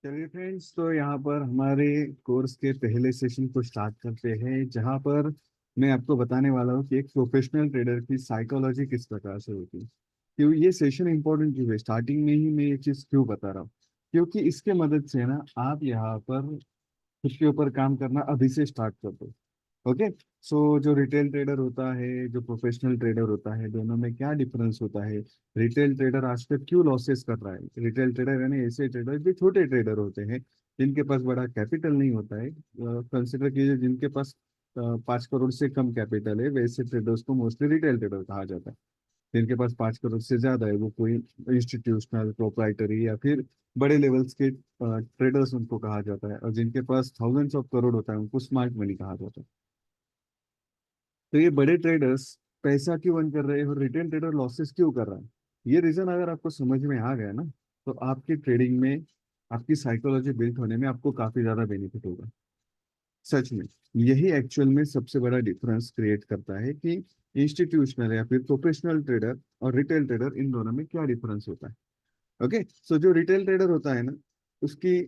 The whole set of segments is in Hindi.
चलिए फ्रेंड्स, तो यहाँ पर हमारे कोर्स के पहले सेशन को स्टार्ट करते हैं, जहाँ पर मैं आपको बताने वाला हूँ कि एक प्रोफेशनल ट्रेडर की साइकोलॉजी किस प्रकार से होती है। क्यों ये सेशन इंपॉर्टेंट क्यों है, स्टार्टिंग में ही मैं ये चीज़ क्यों बता रहा हूँ। क्योंकि इसके मदद से ना आप यहाँ पर खुद के ऊपर काम करना अभी से स्टार्ट कर दो। ओके। सो जो रिटेल ट्रेडर होता है, जो प्रोफेशनल ट्रेडर होता है, दोनों में क्या डिफरेंस होता है। रिटेल ट्रेडर आज तक क्यों लॉसेस कर रहा है। रिटेल ट्रेडर यानी ऐसे ट्रेडर जो छोटे ट्रेडर होते हैं, जिनके पास बड़ा कैपिटल नहीं होता है। कंसिडर कीजिए जिनके पास 5 करोड़ से कम कैपिटल है, वैसे ट्रेडर्स को मोस्टली रिटेल ट्रेडर कहा जाता है। जिनके पास 5 करोड़ से ज्यादा है, वो कोई इंस्टीट्यूशनल प्रोप्राइटरी या फिर बड़े लेवल्स के ट्रेडर्स उनको कहा जाता है। और जिनके पास थाउजेंड्स ऑफ करोड़ होता है, उनको स्मार्ट मनी कहा जाता है। तो ये बड़े ट्रेडर्स पैसा क्यों अर्न कर रहे हैं और रिटेल ट्रेडर लॉसेस क्यों कर रहा है। ये रीजन अगर आपको समझ में आ गया ना, तो आपकी ट्रेडिंग में, आपकी साइकोलॉजी बिल्ड होने में आपको काफी ज्यादा बेनिफिट होगा। सच में यही एक्चुअल में सबसे बड़ा डिफरेंस क्रिएट करता है कि इंस्टीट्यूशनल या फिर प्रोफेशनल ट्रेडर और रिटेल ट्रेडर, इन दोनों में क्या डिफरेंस होता है। ओके। सो जो रिटेल ट्रेडर होता है ना, उसकी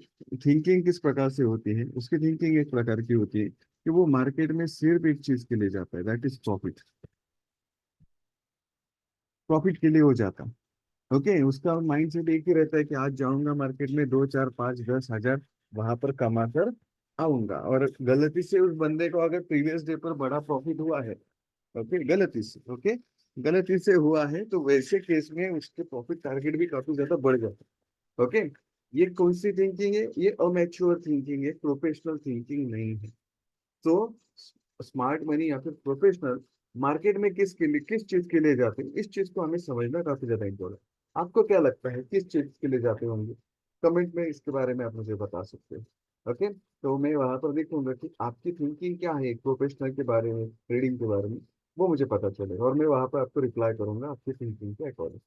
थिंकिंग किस प्रकार से होती है। उसकी थिंकिंग एक प्रकार की होती है कि वो मार्केट में सिर्फ एक चीज के लिए जाता है, दैट इज प्रॉफिट। प्रॉफिट के लिए हो जाता है। ओके। उसका माइंडसेट एक ही रहता है कि आज जाऊंगा मार्केट में 2 4 5 10 हजार वहां पर कमा कर आऊंगा। और गलती से उस बंदे को अगर प्रीवियस डे पर बड़ा प्रॉफिट हुआ है, ओके, गलती से, ओके, गलती से हुआ है, तो वैसे केस में उसके प्रॉफिट टारगेट भी काफी ज्यादा बढ़ जाता है। ओके। ये कौन सी थिंकिंग है, ये अमेच्योर थिंकिंग है, प्रोफेशनल थिंकिंग नहीं है। तो स्मार्ट मनी या फिर प्रोफेशनल मार्केट में किसके लिए, किस चीज के लिए जाते हैं, इस चीज को हमें समझना काफी ज्यादा इम्पोर्टेंट। आपको क्या लगता है किस चीज के लिए जाते होंगे, कमेंट में इसके बारे में आप मुझे बता सकते हैं। ओके। तो मैं वहां पर देखूंगा कि आपकी थिंकिंग क्या है प्रोफेशनल के बारे में, ट्रेडिंग के बारे में, वो मुझे पता चलेगा और मैं वहां पर आपको रिप्लाई करूंगा आपकी थिंकिंग के अकॉर्डिंग।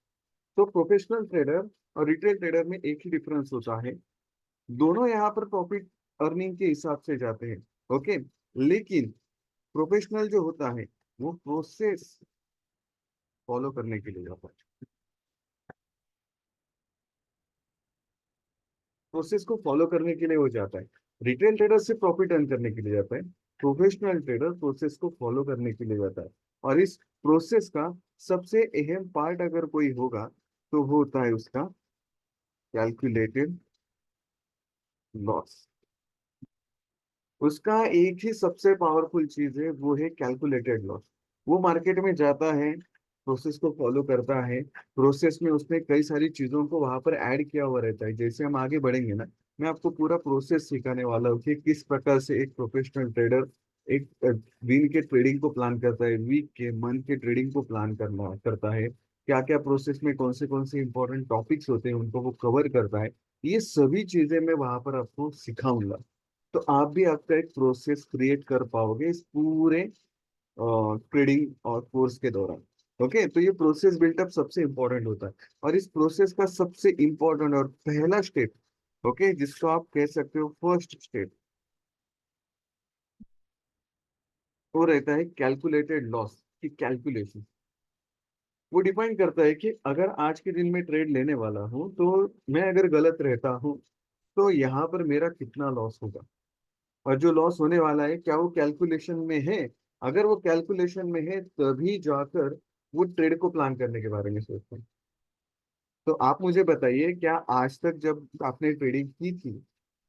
तो प्रोफेशनल ट्रेडर और रिटेल ट्रेडर में एक ही डिफरेंस होता है, दोनों यहाँ पर प्रॉफिट अर्निंग के हिसाब से जाते हैं। ओके। लेकिन प्रोफेशनल जो होता है, वो प्रोसेस फॉलो करने के लिए जाता है। प्रोसेस को फॉलो करने के लिए हो जाता है। रिटेल ट्रेडर से प्रॉफिट अर्न करने के लिए जाता है। प्रोफेशनल ट्रेडर प्रोसेस को फॉलो करने के लिए जाता है। और इस प्रोसेस का सबसे अहम पार्ट अगर कोई होगा, तो वो होता है उसका कैलकुलेटेड लॉस। उसका एक ही सबसे पावरफुल चीज है, वो है कैलकुलेटेड लॉस। वो मार्केट में जाता है, प्रोसेस को फॉलो करता है। प्रोसेस में उसने कई सारी चीजों को वहां पर ऐड किया हुआ रहता है। जैसे हम आगे बढ़ेंगे ना, मैं आपको पूरा प्रोसेस सिखाने वाला हूँ कि किस प्रकार से एक प्रोफेशनल ट्रेडर एक दिन के ट्रेडिंग को प्लान करता है, वीक के, मंथ के ट्रेडिंग को प्लान करना करता है, क्या क्या प्रोसेस में कौन से इंपॉर्टेंट टॉपिक्स होते हैं उनको वो कवर करता है। ये सभी चीजें मैं वहां पर आपको सिखाऊंगा। तो आप भी आपका एक प्रोसेस क्रिएट कर पाओगे इस पूरे ट्रेडिंग और कोर्स के दौरान। ओके। तो ये प्रोसेस बिल्टअप सबसे इंपॉर्टेंट होता है। और इस प्रोसेस का सबसे इंपॉर्टेंट और पहला स्टेप, ओके, जिसको आप कह सकते हो फर्स्ट स्टेप, वो रहता है कैलकुलेटेड लॉस की कैलकुलेशन। वो डिपेंड करता है कि अगर आज के दिन में ट्रेड लेने वाला हूँ, तो मैं अगर गलत रहता हूँ, तो यहाँ पर मेरा कितना लॉस होगा। और जो लॉस होने वाला है, क्या वो कैलकुलेशन में है। अगर वो कैलकुलेशन में है, तभी जाकर वो ट्रेड को प्लान करने के बारे में सोचते हैं। तो आप मुझे बताइए, क्या आज तक जब आपने ट्रेडिंग की थी,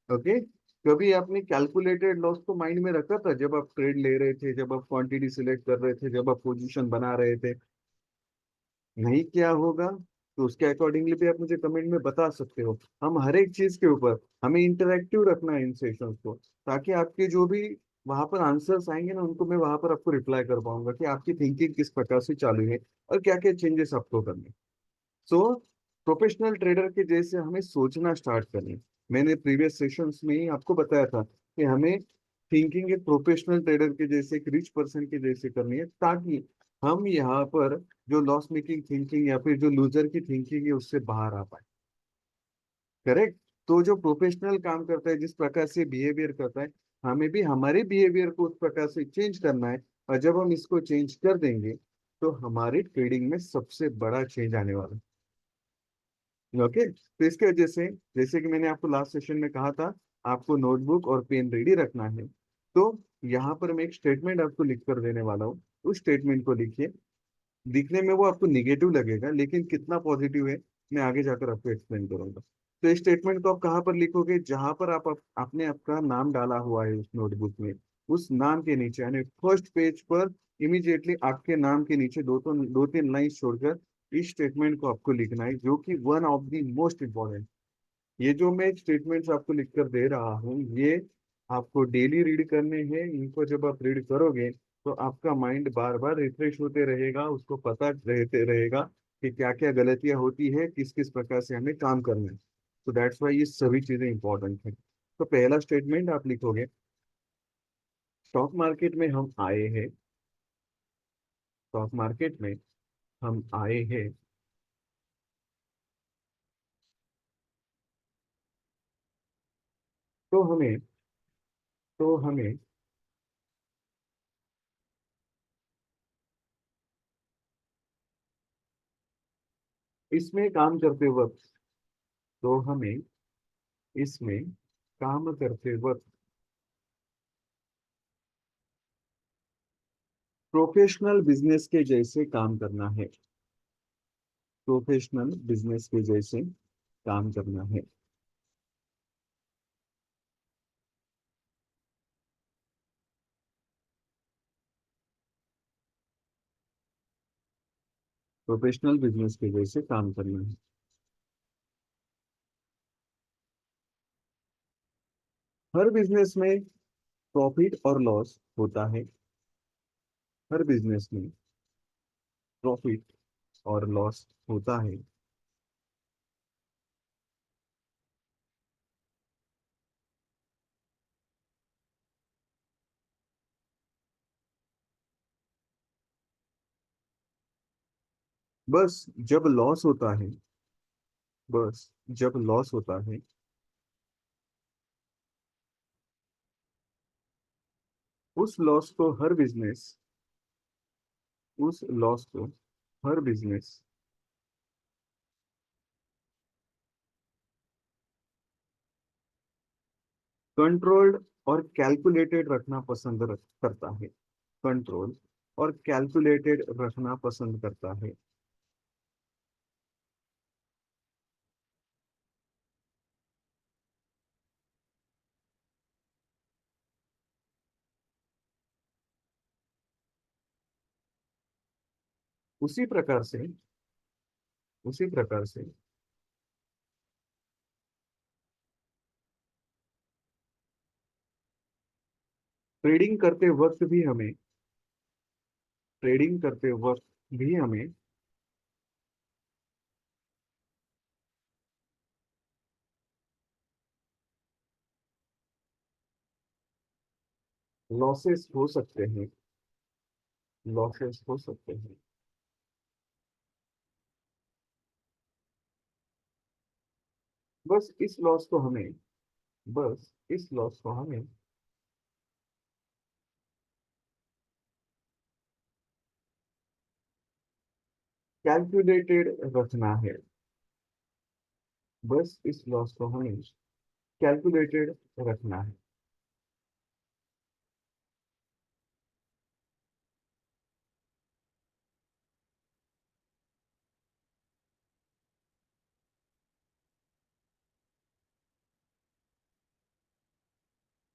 ओके, कभी आपने कैलकुलेटेड लॉस को माइंड में रखा था जब आप ट्रेड ले रहे थे, जब आप क्वांटिटी सिलेक्ट कर रहे थे, जब आप पोजीशन बना रहे थे। नहीं किया होगा, तो उसके अकॉर्डिंगली भी आप मुझे कमेंट में बता सकते हो। हम हर एक चीज के ऊपर, हमें इंटरेक्टिव रखना है इन सेशंस को, ताकि आपके जो भी वहां पर आंसर्स आएंगे ना, उनको मैं वहां पर आपको रिप्लाई कर पाऊंगा कि आपकी थिंकिंग किस प्रकार से चालू है और क्या क्या चेंजेस आपको करने। सो प्रोफेशनल ट्रेडर के जैसे हमें सोचना स्टार्ट करनी। मैंने प्रीवियस सेशंस में ही आपको बताया था कि हमें थिंकिंग एक प्रोफेशनल ट्रेडर के जैसे, एक रिच पर्सन के जैसे करनी है, ताकि हम यहाँ पर जो लॉस मेकिंग थिंकिंग या फिर जो लूजर की थिंकिंग है, उससे बाहर आ पाए। करेक्ट। तो जो प्रोफेशनल काम करता है, जिस प्रकार से बिहेवियर करता है, हमें भी हमारे बिहेवियर को उस प्रकार से चेंज करना है। और जब हम इसको चेंज कर देंगे, तो हमारी ट्रेडिंग में सबसे बड़ा चेंज आने वाला है। ओके, तो इसके वजह से, जैसे कि मैंने आपको लास्ट सेशन में कहा था, आपको नोटबुक और पेन रेडी रखना है। तो यहाँ पर मैं एक स्टेटमेंट आपको लिख कर देने वाला हूँ, उस स्टेटमेंट को लिखिए। दिखने में वो आपको निगेटिव लगेगा, लेकिन कितना पॉजिटिव है मैं आगे जाकर आपको एक्सप्लेन करूंगा। तो इस स्टेटमेंट को आप कहाँ पर लिखोगे, जहां पर आपने आपका नाम डाला हुआ है उस नोटबुक में, उस नाम के नीचे यानी फर्स्ट पेज पर इमीडिएटली आपके नाम के नीचे दो तीन लाइन छोड़कर इस स्टेटमेंट को आपको लिखना है, जो कि one of the most important. ये जो मैं स्टेटमेंट्स आपको लिख कर दे रहा हूँ, ये आपको डेली रीड करने हैं। इनको जब आप रीड करोगे तो आपका माइंड बार बार रिफ्रेश होते रहेगा, उसको पता रहते रहेगा कि क्या क्या गलतियां होती है, किस किस प्रकार से हमें काम करना है। तो दैट्स वाई ये सभी चीजें इंपॉर्टेंट है। तो पहला स्टेटमेंट आप लिखोगे, स्टॉक मार्केट में हम आए हैं, स्टॉक मार्केट में हम आए हैं, तो हमें तो हमें इसमें काम करते वक्त, तो हमें इसमें काम करते वक्त प्रोफेशनल बिजनेस के जैसे काम करना है, प्रोफेशनल बिजनेस के जैसे काम करना है। प्रोफेशनल बिजनेस के जैसे काम करना है। हर बिजनेस में प्रॉफिट और लॉस होता है, हर बिजनेस में प्रॉफिट और लॉस होता है। बस जब लॉस होता है, बस जब लॉस होता है, उस लॉस को हर बिजनेस उस लॉस को हर बिजनेस कंट्रोल्ड और कैलकुलेटेड रखना करता है, कंट्रोल और कैलकुलेटेड रखना पसंद करता है। उसी प्रकार से उसी प्रकार से ट्रेडिंग करते वक्त भी हमें ट्रेडिंग करते वक्त भी हमें लॉसेस हो सकते हैं, लॉसेस हो सकते हैं। बस इस लॉस को हमें बस इस लॉस को हमें कैलकुलेटेड रखना है, बस इस लॉस को हमें कैलकुलेटेड रखना है।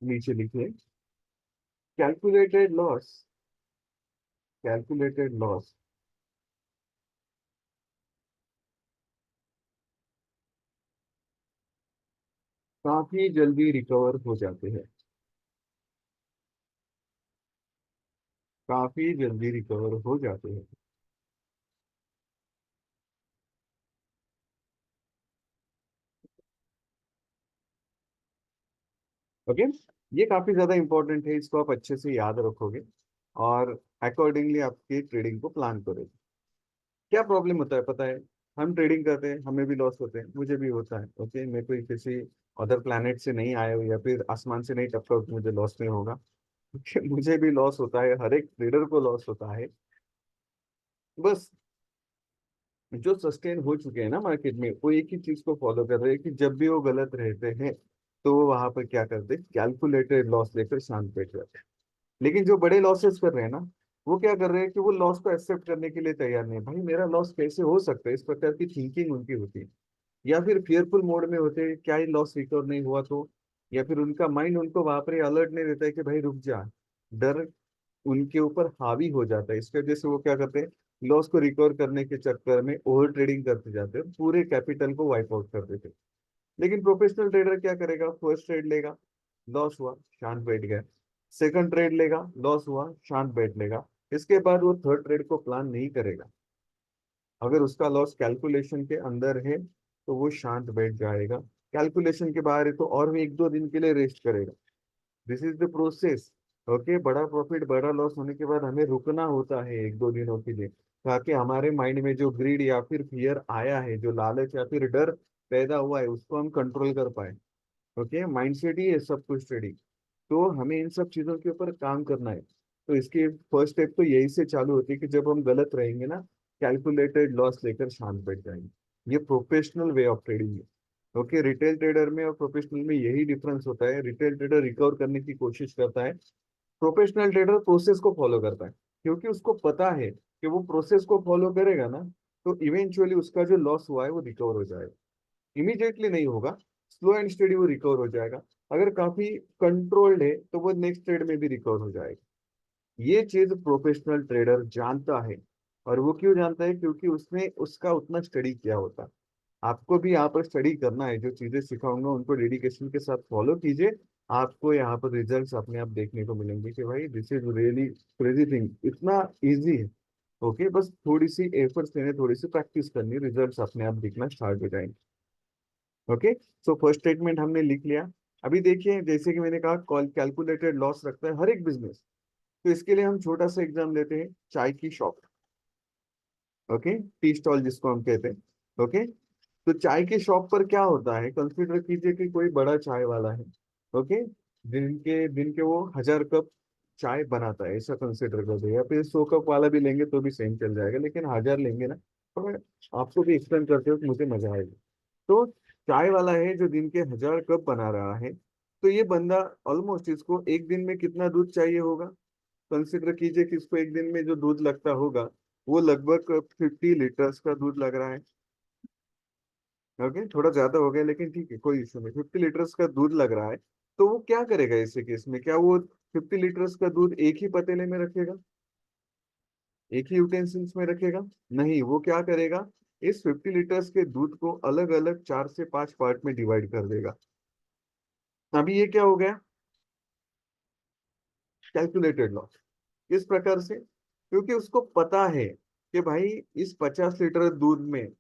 नीचे लिखिए, कैलकुलेटेड लॉस, कैलकुलेटेड लॉस काफी जल्दी रिकवर हो जाते हैं, काफी जल्दी रिकवर हो जाते हैं। ओके, ये काफी ज्यादा इंपॉर्टेंट है, इसको आप अच्छे से याद रखोगे और अकॉर्डिंगली आपकी ट्रेडिंग को प्लान करोगे। क्या प्रॉब्लम होता है पता है, हम ट्रेडिंग करते हैं, हमें भी लॉस होते हैं, मुझे भी होता है। ओके, मैं कोई किसी अदर प्लैनेट से नहीं आया हूँ या फिर आसमान से नहीं टपका हूं कि मुझे लॉस नहीं होगा। Okay, मुझे भी लॉस होता है, हर एक ट्रेडर को लॉस होता है। बस जो सस्टेन हो चुके हैं ना मार्केट में, वो एक ही चीज को फॉलो कर रहे हैं कि जब भी वो गलत रहते हैं तो वो वहां पर क्या करते हैं, कैलकुलेटेड लॉस लेकर शांत बैठ जाते हैं। लेकिन जो बड़े लॉसेस कर रहे हैं ना, वो क्या कर रहे हैं कि वो लॉस को एक्सेप्ट करने के लिए तैयार नहीं, भाई मेरा लॉस कैसे हो सकता है, इस प्रकार की थिंकिंग उनकी होती है। या फिर फियरफुल मोड में होते हैं, क्या ये लॉस रिकवर नहीं हुआ तो। या फिर उनका माइंड उनको वहां पर अलर्ट नहीं देता है कि भाई रुक जा। डर उनके ऊपर हावी हो जाता है, इसकी वजह से वो क्या करते हैं, लॉस को रिकवर करने के चक्कर में ओवर ट्रेडिंग करते जाते हैं, पूरे कैपिटल को वाइप आउट कर देते हैं। लेकिन प्रोफेशनल ट्रेडर क्या करेगा, फर्स्ट ट्रेड लेगा, लॉस हुआ, शांत बैठ गया। सेकंड ट्रेड लेगा, लॉस हुआ, शांत बैठ लेगा। इसके बाद वो थर्ड ट्रेड को प्लान नहीं करेगा। अगर उसका लॉस कैलकुलेशन के अंदर है तो वो शांत बैठ जाएगा। कैलकुलेशन के बाहर है तो और भी एक दो दिन के लिए रेस्ट करेगा। This is the process. Okay, बड़ा प्रॉफिट बड़ा लॉस होने के बाद हमें रुकना होता है एक दो दिनों के लिए, ताकि हमारे माइंड में जो ग्रीड या फिर फियर आया है, जो लालच या फिर डर पैदा हुआ है, उसको हम कंट्रोल कर पाए। ओके, माइंडसेट ही है सब कुछ ट्रेडिंग। तो हमें इन सब चीजों के ऊपर काम करना है। तो इसकी फर्स्ट स्टेप तो यही से चालू होती है कि जब हम गलत रहेंगे ना, कैलकुलेटेड लॉस लेकर शांत बैठ जाएंगे। ये प्रोफेशनल वे ऑफ ट्रेडिंग है। ओके, रिटेल ट्रेडर में और प्रोफेशनल में यही डिफरेंस होता है। रिटेल ट्रेडर रिकवर करने की कोशिश करता है, प्रोफेशनल ट्रेडर प्रोसेस को फॉलो करता है, क्योंकि उसको पता है कि वो प्रोसेस को फॉलो करेगा ना, तो इवेंचुअली उसका जो लॉस हुआ है वो रिकवर हो जाएगा। इमीडिएटली नहीं होगा, स्लो एंड स्टेडी वो रिकवर हो जाएगा। अगर काफी कंट्रोल्ड है तो वो नेक्स्ट ट्रेड में भी रिकवर हो जाएगा। ये चीज प्रोफेशनल ट्रेडर जानता है। और वो क्यों जानता है, क्योंकि उसने उसका उतना स्टडी किया होता है। आपको भी यहाँ पर स्टडी करना है, जो चीजें सिखाऊंगा उनको डेडिकेशन के साथ फॉलो कीजिए। आपको यहाँ पर रिजल्ट्स अपने आप देखने को मिलेंगे कि भाई this is really crazy thing, इतना इजी है। ओके, बस थोड़ी सी एफर्ट्स लेने, थोड़ी सी प्रैक्टिस करनी, रिजल्ट्स अपने आप दिखना स्टार्ट हो जाएंगे। ओके, सो फर्स्ट स्टेटमेंट हमने लिख लिया। अभी देखिए, जैसे कि मैंने कहा, कॉल कैलकुलेटेड लॉस रखता है हर एक बिजनेस। तो इसके लिए हम छोटा सा एग्जाम लेते हैं, चाय की शॉप। ओके, टी स्टॉल जिसको हम कहते हैं। ओके, तो चाय की शॉप पर क्या होता है, कंसिडर कीजिए कि कोई बड़ा चाय वाला है। ओके, दिन के वो 1000 कप चाय बनाता है, ऐसा कंसिडर कर दो, या फिर 100 कप वाला भी लेंगे तो भी सेम चल जाएगा, लेकिन 1000 लेंगे ना, तो मैं आपको भी एक्सप्लेन करते हो तो मुझे मजा आएगा। तो चाय वाला है जो दिन के 1000 कप बना रहा है, तो ये बंदा ऑलमोस्ट इसको एक दिन में कितना दूध चाहिए होगा, कंसिडर कीजिए कि इसको एक दिन में जो दूध लगता होगा वो लगभग 50 लीटर्स का दूध लग रहा है। ओके, थोड़ा ज्यादा हो गया लेकिन ठीक है, कोई इशू नहीं, 50 लीटर्स का दूध लग रहा है। तो वो क्या करेगा ऐसे केस में, क्या वो 50 लीटर्स का दूध एक ही पतीले में रखेगा, एक ही यूटेंसिल्स में रखेगा? नहीं, वो क्या करेगा, इस 50 लीटर्स के दूध को अलग अलग 4 से 5 पार्ट में डिवाइड कर देगा। अभी ये क्या हो गया, कैलकुलेटेड लॉस। किस प्रकार से, क्योंकि उसको पता है कि भाई इस 50 लीटर दूध में,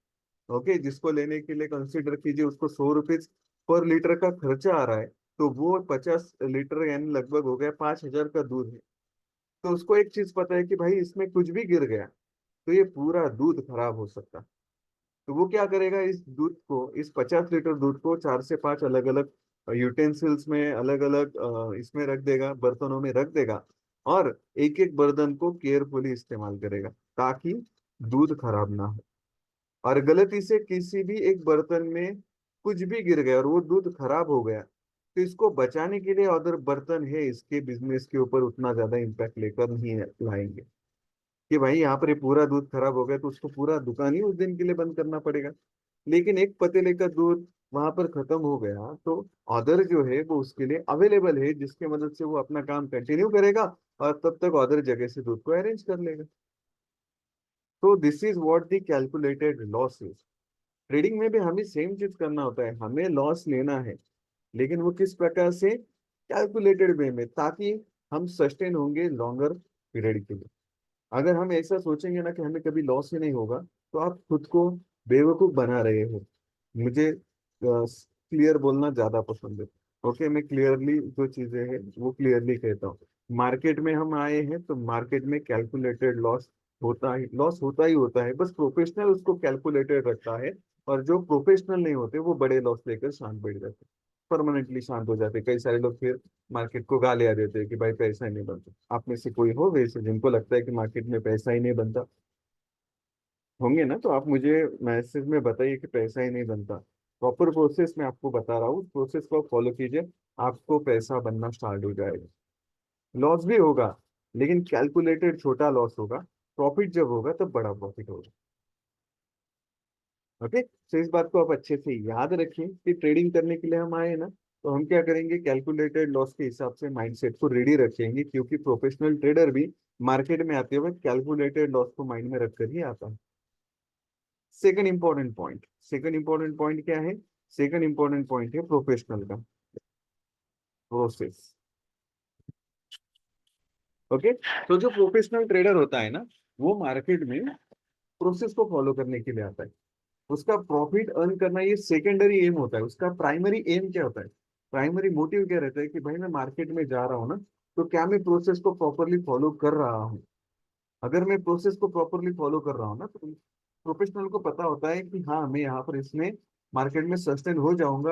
ओके, जिसको लेने के लिए कंसिडर कीजिए उसको 100 रुपीज पर लीटर का खर्चा आ रहा है, तो वो 50 लीटर यानी लगभग हो गया 5000 का दूध है। तो उसको एक चीज पता है कि भाई इसमें कुछ भी गिर गया तो ये पूरा दूध खराब हो सकता है। तो वो क्या करेगा, इस दूध को, इस 50 लीटर दूध को 4 से 5 अलग अलग यूटेंसिल्स में, अलग अलग इसमें रख देगा, बर्तनों में रख देगा। और एक एक बर्तन को केयरफुली इस्तेमाल करेगा, ताकि दूध खराब ना हो। और गलती से किसी भी एक बर्तन में कुछ भी गिर गया और वो दूध खराब हो गया, तो इसको बचाने के लिए अदर बर्तन है इसके बिजनेस के ऊपर उतना ज्यादा इम्पैक्ट लेकर नहीं लाएंगे। कि भाई यहाँ पर ये पूरा दूध खराब हो गया तो उसको पूरा दुकान ही उस दिन के लिए बंद करना पड़ेगा। लेकिन एक पतीले का दूध वहां पर खत्म हो गया तो अदर जो है वो उसके लिए अवेलेबल है, जिसकी मदद से वो अपना काम कंटिन्यू करेगा और तब तक अदर जगह से दूध को अरेंज कर लेगा। तो this is what the calculated loss is. Trading में भी हमें सेम चीज करना होता है, हमें लॉस लेना है, लेकिन वो किस प्रकार से, कैलकुलेटेड वे में, ताकि हम सस्टेन होंगे लॉन्गर पीरियड के लिए। अगर हम ऐसा सोचेंगे ना कि हमें कभी लॉस ही नहीं होगा, तो आप खुद को बेवकूफ बना रहे हो। मुझे क्लियर बोलना ज्यादा पसंद है। ओके, मैं क्लियरली जो चीजें हैं वो क्लियरली कहता हूँ। मार्केट में हम आए हैं तो मार्केट में कैलकुलेटेड लॉस होता ही होता है, बस प्रोफेशनल उसको कैलकुलेटेड रखता है। और जो प्रोफेशनल नहीं होते वो बड़े लॉस लेकर शांत बैठ जाते, परमानेंटली शांत हो जाते। कई सारे लोग फिर मार्केट को गालियां देते हैं कि भाई पैसा ही नहीं बनता। आप में से कोई हो वैसे जिनको लगता है कि मार्केट में पैसा ही नहीं बनता? होंगे ना, तो आप मुझे मैसेज में बताइए कि पैसा ही नहीं बनता। प्रॉपर प्रोसेस मैं आपको बता रहा हूँ, उस प्रोसेस को फॉलो कीजिए, आपको पैसा बनना स्टार्ट हो जाएगा। लॉस भी होगा, लेकिन कैलकुलेटेड छोटा लॉस होगा। प्रॉफिट जब होगा तब बड़ा प्रॉफिट होगा। ओके, तो इस बात को आप अच्छे से याद रखें कि ट्रेडिंग करने के लिए हम आए हैं ना, तो हम क्या करेंगे, कैलकुलेटेड लॉस के हिसाब से माइंडसेट को रेडी रखेंगे, क्योंकि प्रोफेशनल ट्रेडर भी मार्केट में आते हुए कैलकुलेटेड लॉस को माइंड में रखकर ही आता है। सेकंड इंपॉर्टेंट पॉइंट क्या है? सेकंड इंपॉर्टेंट पॉइंट है प्रोफेशनल का प्रोसेस। ओके, तो जो प्रोफेशनल ट्रेडर होता है ना, वो मार्केट में प्रोसेस को फॉलो करने के लिए आता है। उसका प्रॉफिट अर्न करना ये सेकेंडरी एम होता है, उसका प्राइमरी एम क्या होता है, प्राइमरी मोटिव क्या रहता है कि भाई मैं मार्केट में जा रहा हूँ ना, तो क्या मैं प्रोसेस को प्रॉपरली फॉलो कर रहा हूँ। अगर मैं प्रोसेस को प्रॉपरली फॉलो कर रहा हूँ ना, तो प्रोफेशनल को पता होता है कि हाँ मैं यहाँ पर इसमें मार्केट में सस्टेन हो जाऊंगा,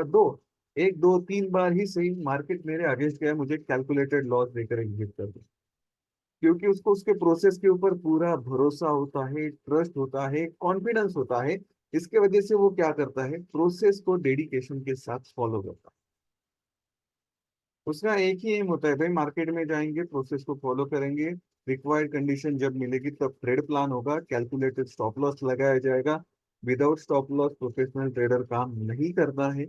एक दो तीन बार ही सही मार्केट मेरे अगेंस्ट गया, मुझे कैलकुलेटेड लॉस देकर एग्जिट कर दे। क्योंकि उसको उसके प्रोसेस के ऊपर पूरा भरोसा होता है, ट्रस्ट होता है, कॉन्फिडेंस होता है। इसके वजह से वो क्या करता है, प्रोसेस को डेडिकेशन के साथ फॉलो करता है। उसका एक ही एम होता है, भाई मार्केट में जाएंगे, प्रोसेस को फॉलो करेंगे, रिक्वायर्ड कंडीशन जब मिलेगी तब ट्रेड प्लान होगा, कैलकुलेटेड स्टॉप लॉस लगाया जाएगा। Without stop loss professional trader काम नहीं करता है।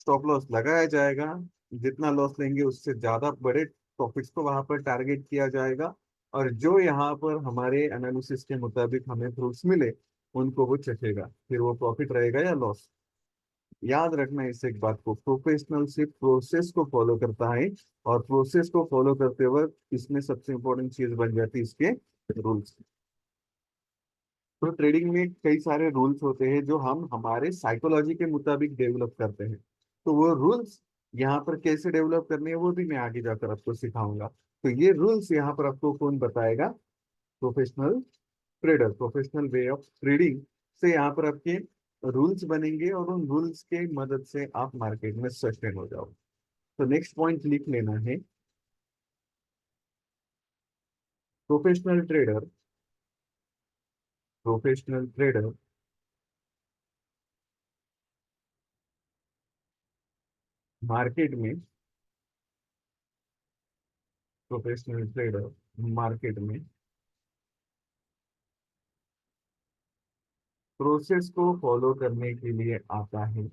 स्टॉप लॉस लगाया जाएगा, जितना लॉस लेंगे उससे ज्यादा बड़े प्रॉफिट्स को वहां पर टारगेट किया जाएगा। और जो यहाँ पर हमारे एनालिसिस के मुताबिक हमें फ्रूट्स मिले, उनको वो चखेगा, फिर वो प्रॉफिट रहेगा या लॉस। याद रखना इस एक बात को, प्रोफेशनल सिर्फ प्रोसेस को फॉलो करता है, और प्रोसेस को फॉलो करते वक्त इसमें सबसे इंपॉर्टेंट चीज बन जाती है इसके रूल्स। तो ट्रेडिंग में कई सारे रूल्स होते हैं जो हम हमारे साइकोलॉजी के मुताबिक डेवलप करते हैं। तो वो रूल्स यहाँ पर कैसे डेवलप करने हैं वो भी मैं आगे जाकर आपको सिखाऊंगा। तो ये रूल्स यहाँ पर आपको कौन बताएगा? Professional trader, professional way of trading से यहाँ पर आपके रूल्स बनेंगे, और उन रूल्स के मदद से आप मार्केट में सस्टेन हो जाओ। तो नेक्स्ट पॉइंट लिख लेना है, professional trader, professional trader market में, प्रोफेशनल ट्रेडर मार्केट में प्रोसेस को फॉलो करने के लिए आता है।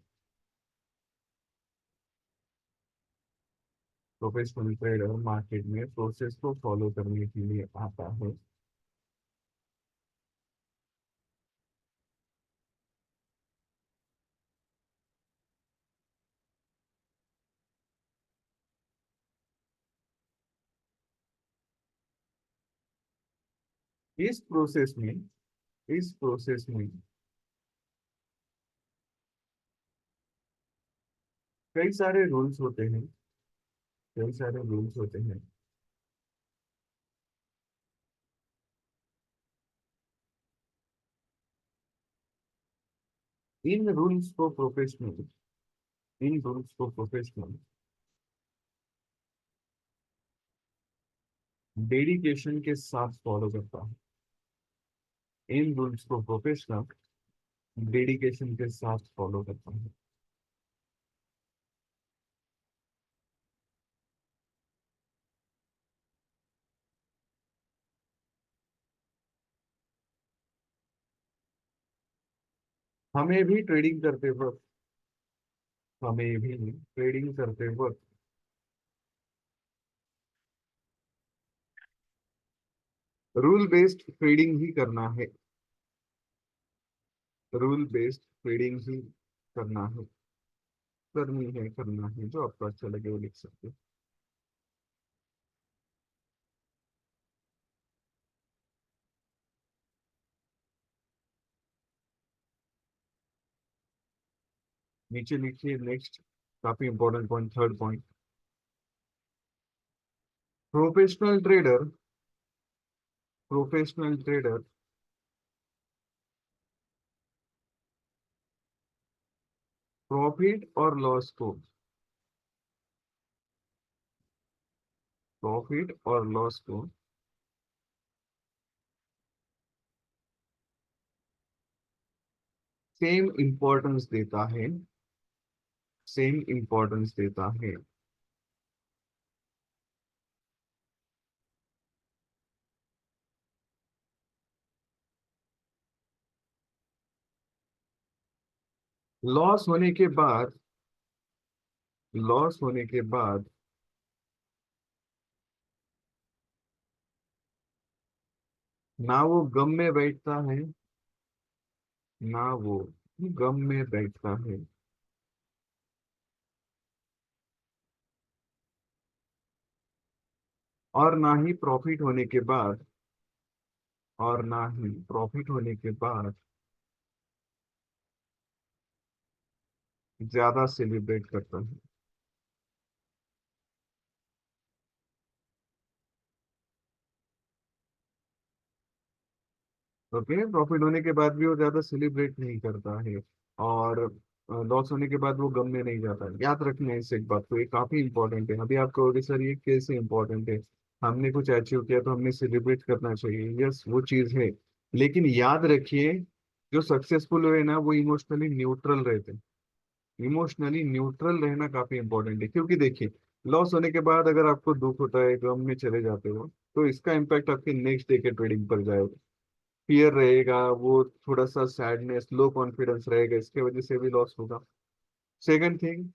प्रोफेशनल ट्रेडर मार्केट में प्रोसेस को फॉलो करने के लिए आता है। इस प्रोसेस में इस प्रोसेस में कई सारे रूल्स होते हैं, कई सारे रूल्स होते हैं। इन रूल्स को प्रोफेशनल इन रूल्स को प्रोफेशनल डेडिकेशन के साथ फॉलो करता है। इन रूल्स को प्रोफेशनल डेडिकेशन के साथ फॉलो करता है। हमें भी ट्रेडिंग करते वक्त हमें भी ट्रेडिंग करते वक्त रूल बेस्ड ट्रेडिंग ही करना है। रूल बेस्ड ट्रेडिंग ही करना है, जो आपको अच्छा लगे वो लिख सकते हैं। नीचे लिखिए नेक्स्ट, काफी important point, third point. Professional trader professional trader profit और लॉस को प्रॉफिट और लॉस को सेम इंपॉर्टेंस देता है, सेम इंपॉर्टेंस देता है। लॉस होने के बाद, लॉस होने के बाद ना वो गम में बैठता है, ना वो गम में बैठता है, और ना ही प्रॉफिट होने के बाद, और ना ही प्रॉफिट होने के बाद ज्यादा सेलिब्रेट करता है। ओके, प्रॉफिट होने के बाद भी वो ज्यादा सेलिब्रेट नहीं करता है, और लॉस होने के बाद वो गम में नहीं जाता है। याद रखना है इस एक बात को, ये काफी इंपॉर्टेंट है। अभी आपको होगी सर ये कैसे इंपॉर्टेंट है, हमने कुछ अचीव किया तो हमने सेलिब्रेट करना चाहिए, यस वो चीज है। लेकिन याद रखिए, जो सक्सेसफुल हुए ना वो इमोशनली न्यूट्रल रहते हैं। इमोशनली न्यूट्रल रहना काफी इंपॉर्टेंट है, क्योंकि देखिए लॉस होने के बाद अगर आपको दुख होता है, गम में चले जाते हो, तो इसका इम्पैक्ट आपके नेक्स्ट डे के ट्रेडिंग पर जाएगा। फियर रहेगा, वो थोड़ा सा सैडनेस, लो कॉन्फिडेंस रहेगा, इसके वजह से भी लॉस होगा। सेकंड थिंग,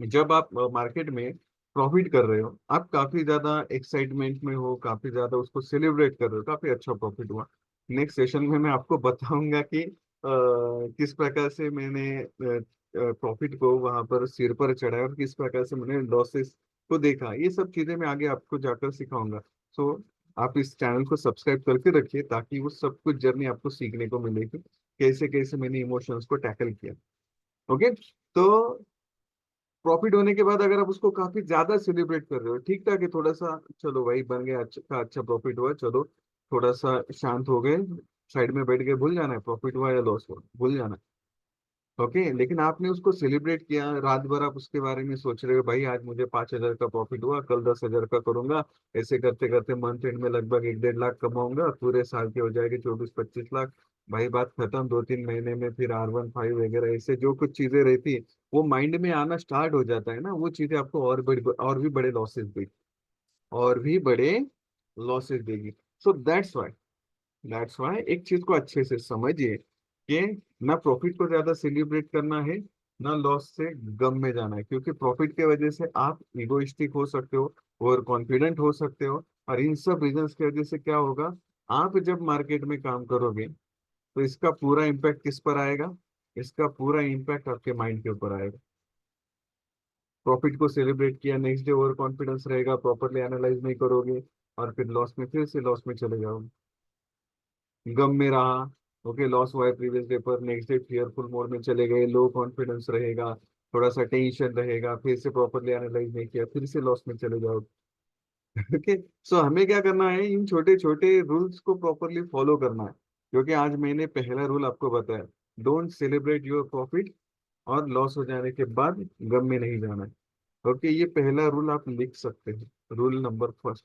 जब आप मार्केट में प्रॉफिट कर रहे हो, आप काफी ज्यादा एक्साइटमेंट में हो, काफी ज्यादा उसको सेलिब्रेट कर रहे हो, काफी अच्छा प्रॉफिट हुआ। नेक्स्ट सेशन में मैं आपको बताऊंगा कि किस प्रकार से मैंने प्रॉफिट को वहां पर सिर पर चढ़ाया और किस प्रकार से मैंने लॉसेस को देखा। ये सब चीजें मैं आगे आपको जाकर सिखाऊंगा। सो आप इस चैनल को सब्सक्राइब करके रखिए, ताकि वो सब कुछ जर्नी आपको सीखने को मिलेगी, कैसे कैसे मैंने इमोशंस को टैकल किया। ओके, तो प्रॉफिट होने के बाद अगर आप उसको काफी ज्यादा सेलिब्रेट कर रहे हो, ठीक ठाक है, थोड़ा सा चलो भाई बन गया, अच्छा अच्छा प्रॉफिट हुआ, चलो थोड़ा सा शांत हो गए, साइड में बैठ के भूल जाना है प्रॉफिट हुआ या लॉस हुआ, भूल जाना है। ओके, लेकिन आपने उसको सेलिब्रेट किया, रात भर आप उसके बारे में सोच रहे हो, भाई आज मुझे 5,000 का प्रॉफिट हुआ, कल 10,000 का करूंगा, ऐसे करते करते मंथ एंड में लगभग 1-1.5 लाख कमाऊंगा, पूरे साल की हो जाएगी 24-25 लाख। भाई बात खत्म, 2-3 महीने में फिर R15 वगैरह ऐसे जो कुछ चीजें रहती है, वो माइंड में आना स्टार्ट हो जाता है ना, वो चीजें आपको और भी बड़े लॉसेस देगी, और भी बड़े लॉसेस देगी। सो दैट्स वाई एक चीज को अच्छे से समझिए कि ना प्रॉफिट को ज्यादा सेलिब्रेट करना है, ना लॉस से गम में जाना है, क्योंकि प्रॉफिट के वजह से आप इगोइस्टिक हो सकते हो, ओवर कॉन्फिडेंट हो सकते हो, और इन सब रीजंस की वजह से क्या होगा, आप जब मार्केट में काम करोगे तो इसका पूरा इम्पैक्ट किस पर आएगा, इसका पूरा इम्पैक्ट आपके माइंड के ऊपर आएगा। प्रॉफिट को सेलिब्रेट किया, नेक्स्ट डे ओवर कॉन्फिडेंस रहेगा, प्रॉपरली एनालाइज नहीं करोगे, और फिर लॉस में, फिर से लॉस में चले जाओगे, गम में रहा। ओके, लॉस हुआ है प्रीवियस डे पर, नेक्स्ट डे फियरफुल मोड में चले गए, लो कॉन्फिडेंस रहेगा, थोड़ा सा टेंशन रहेगा, फिर से प्रॉपरली एनालाइज नहीं किया, फिर से लॉस में चले जाओ। ओके, सो हमें क्या करना है, इन छोटे छोटे रूल्स को प्रॉपरली फॉलो करना है, क्योंकि आज मैंने पहला रूल आपको बताया, डोंट सेलिब्रेट योर प्रॉफिट, और लॉस हो जाने के बाद गम में नहीं जाना है। ओके, ये पहला रूल आप लिख सकते हैं, रूल नंबर फर्स्ट,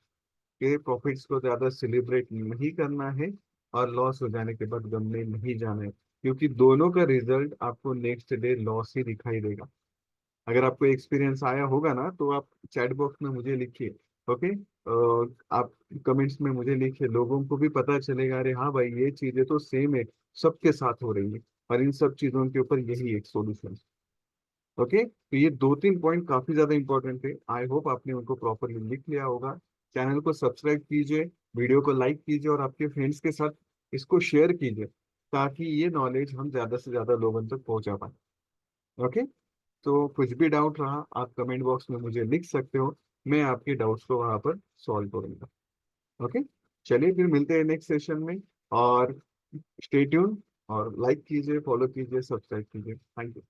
के प्रॉफिट्स को ज्यादा सेलिब्रेट नहीं करना है, और लॉस हो जाने के बाद गम में नहीं जाना है, क्योंकि दोनों का रिजल्ट आपको नेक्स्ट डे लॉस ही दिखाई देगा। अगर आपको एक्सपीरियंस आया होगा ना, तो आप चैट बॉक्स में मुझे लिखिए। ओके, आप कमेंट्स में मुझे लिखिए, लोगों को भी पता चलेगा, अरे हाँ भाई ये चीजें तो सेम है, सबके साथ हो रही है, और इन सब चीजों के ऊपर यही एक सॉल्यूशन। ओके, तो ये 2-3 पॉइंट काफी ज्यादा इंपॉर्टेंट है, आई होप आपने उनको प्रॉपरली लिख लिया होगा। चैनल को सब्सक्राइब कीजिए, वीडियो को लाइक कीजिए, और आपके फ्रेंड्स के साथ इसको शेयर कीजिए, ताकि ये नॉलेज हम ज्यादा से ज्यादा लोगों तक पहुंचा पाए। ओके, तो कुछ भी डाउट रहा आप कमेंट बॉक्स में मुझे लिख सकते हो, मैं आपके डाउट्स को वहां पर सॉल्व करूंगा। ओके, चलिए फिर मिलते हैं नेक्स्ट सेशन में, और स्टे ट्यून, और लाइक कीजिए, फॉलो कीजिए, सब्सक्राइब कीजिए। Thank you.